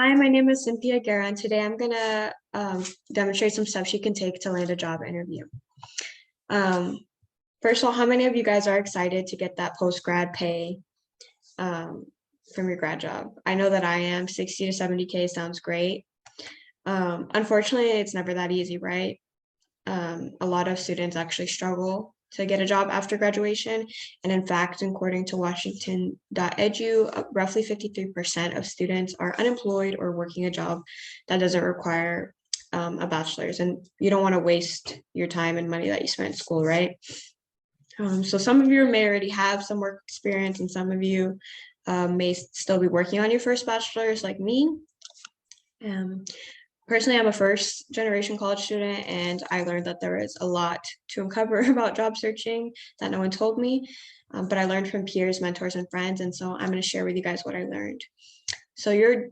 Hi, my name is Cynthia Guerra, and today I'm gonna demonstrate some steps you can take to land a job interview. Um, First of all, how many of you guys are excited to get that post-grad pay from your grad job? I know that I am. 60 to 70K sounds great. Unfortunately, it's never that easy, right? A lot of students actually struggle to get a job after graduation. And in fact, according to Washington.edu, roughly 53% of students are unemployed or working a job that doesn't require a bachelor's. And you don't want to waste your time and money that you spent in school, right? So some of you may already have some work experience, and some of you may still be working on your first bachelor's like me. Personally, I'm a first generation college student, and I learned that there is a lot to uncover about job searching that no one told me. But I learned from peers, mentors, and friends. And so I'm going to share with you guys what I learned. So your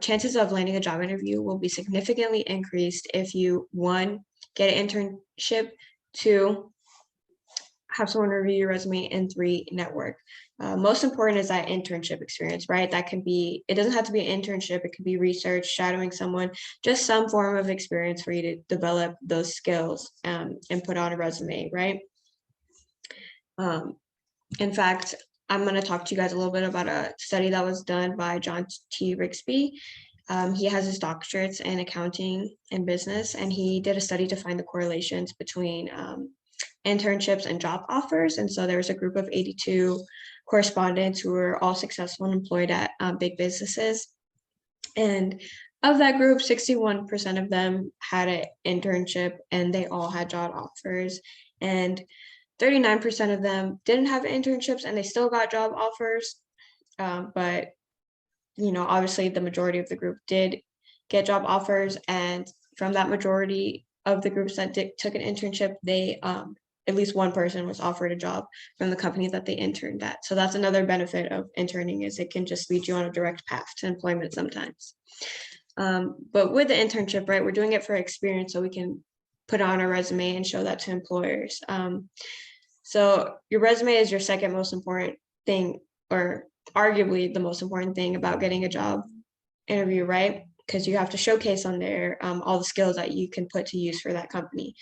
chances of landing a job interview will be significantly increased if you, one, get an internship, two, have someone review your resume, and three, network. Most important is that internship experience, right? That can be, it doesn't have to be an internship. It could be research, shadowing someone, just some form of experience for you to develop those skills and put on a resume, right? In fact, I'm going to talk to you guys a little bit about a study that was done by John T. Rigsby. He has his doctorates in accounting and business, and he did a study to find the correlations between internships and job offers. And so there was a group of 82 correspondents who were all successful and employed at big businesses. And of that group, 61% of them had an internship and they all had job offers. And 39% of them didn't have internships and they still got job offers. But, you know, obviously the majority of the group did get job offers. And from that majority of the groups that took an internship, they at least one person was offered a job from the company that they interned at. So that's another benefit of interning, is it can just lead you on a direct path to employment sometimes. But with the internship, right, we're doing it for experience so we can put on our resume and show that to employers. So your resume is your second most important thing, or arguably the most important thing about getting a job interview, right? Because you have to showcase on there all the skills that you can put to use for that company.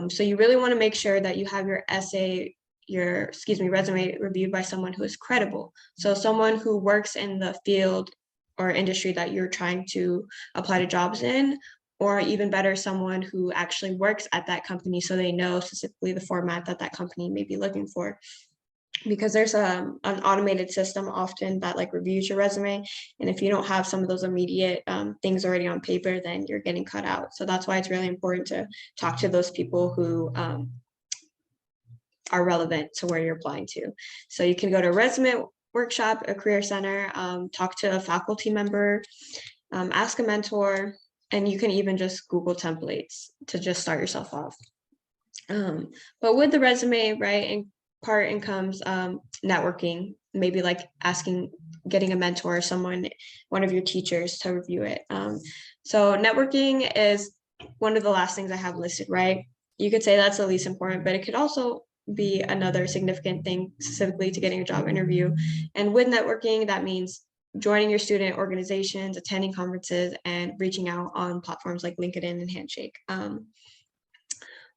So you really want to make sure that you have your resume reviewed by someone who is credible. So someone who works in the field or industry that you're trying to apply to jobs in, or even better, someone who actually works at that company so they know specifically the format that that company may be looking for. Because there's an automated system often that like reviews your resume, and if you don't have some of those immediate things already on paper, then you're getting cut out. So that's why it's really important to talk to those people who are relevant to where you're applying to. So you can go to a resume workshop, a career center, talk to a faculty member, ask a mentor, and you can even just Google templates to just start yourself off. But with the resume, right, and part in comes networking, maybe like getting a mentor or one of your teachers to review it. So networking is one of the last things I have listed, right? You could say that's the least important, but it could also be another significant thing specifically to getting a job interview. And with networking, that means joining your student organizations, attending conferences, and reaching out on platforms like LinkedIn and Handshake.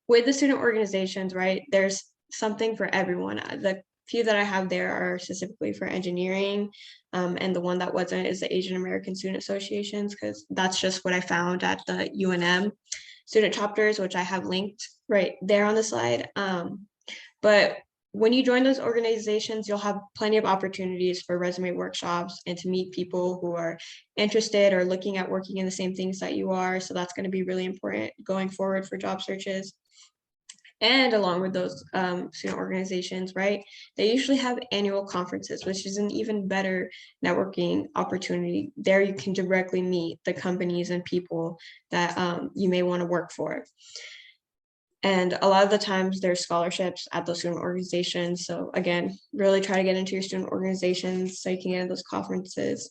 With the student organizations, right, there's something for everyone. The few that I have there are specifically for engineering, and the one that wasn't is the Asian American Student Associations, because that's just what I found at the UNM student chapters, which I have linked right there on the slide. But when you join those organizations, you'll have plenty of opportunities for resume workshops and to meet people who are interested or looking at working in the same things that you are. So that's going to be really important going forward for job searches. And along with those student organizations, right, they usually have annual conferences, which is an even better networking opportunity. There you can directly meet the companies and people that you may want to work for. And a lot of the times there's scholarships at those student organizations. So again, really try to get into your student organizations so you can get into those conferences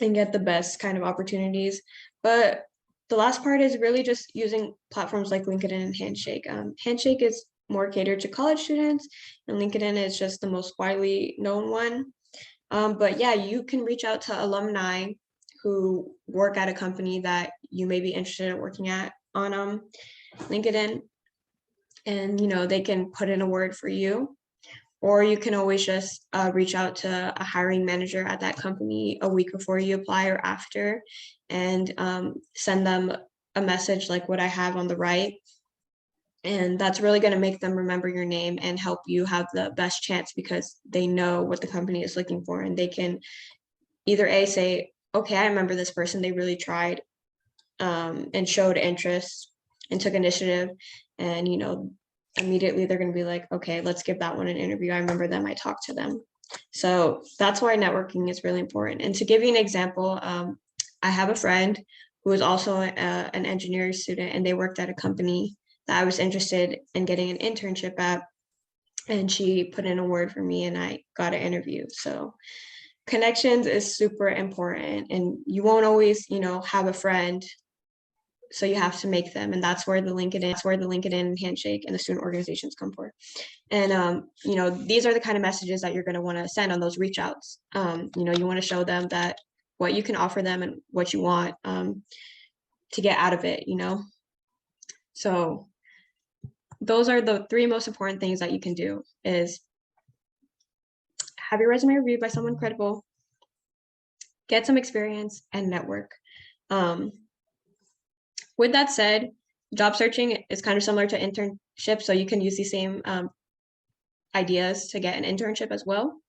and get the best kind of opportunities. But the last part is really just using platforms like LinkedIn and Handshake. Handshake is more catered to college students, and LinkedIn is just the most widely known one. But yeah, you can reach out to alumni who work at a company that you may be interested in working at on LinkedIn, and they can put in a word for you. Or you can always just reach out to a hiring manager at that company a week before you apply or after, and send them a message like what I have on the right. And that's really going to make them remember your name and help you have the best chance, because they know what the company is looking for, and they can either say, okay, I remember this person, they really tried and showed interest and took initiative, and immediately they're going to be like, okay, let's give that one an interview. I remember them, I talked to them. So that's why networking is really important. And to give you an example, I have a friend who is also an engineering student, and they worked at a company that I was interested in getting an internship at, and she put in a word for me and I got an interview. So connections is super important, and you won't always have a friend, so you have to make them. And that's where the LinkedIn handshake and the student organizations come for. And these are the kind of messages that you're going to want to send on those reach outs. You want to show them that what you can offer them and what you want to get out of it. So those are the 3 most important things that you can do: is have your resume reviewed by someone credible, get some experience, and network. With that said, job searching is kind of similar to internship, so you can use the same ideas to get an internship as well.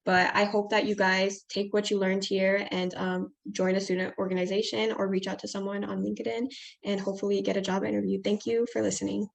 But I hope that you guys take what you learned here and join a student organization or reach out to someone on LinkedIn and hopefully get a job interview. Thank you for listening.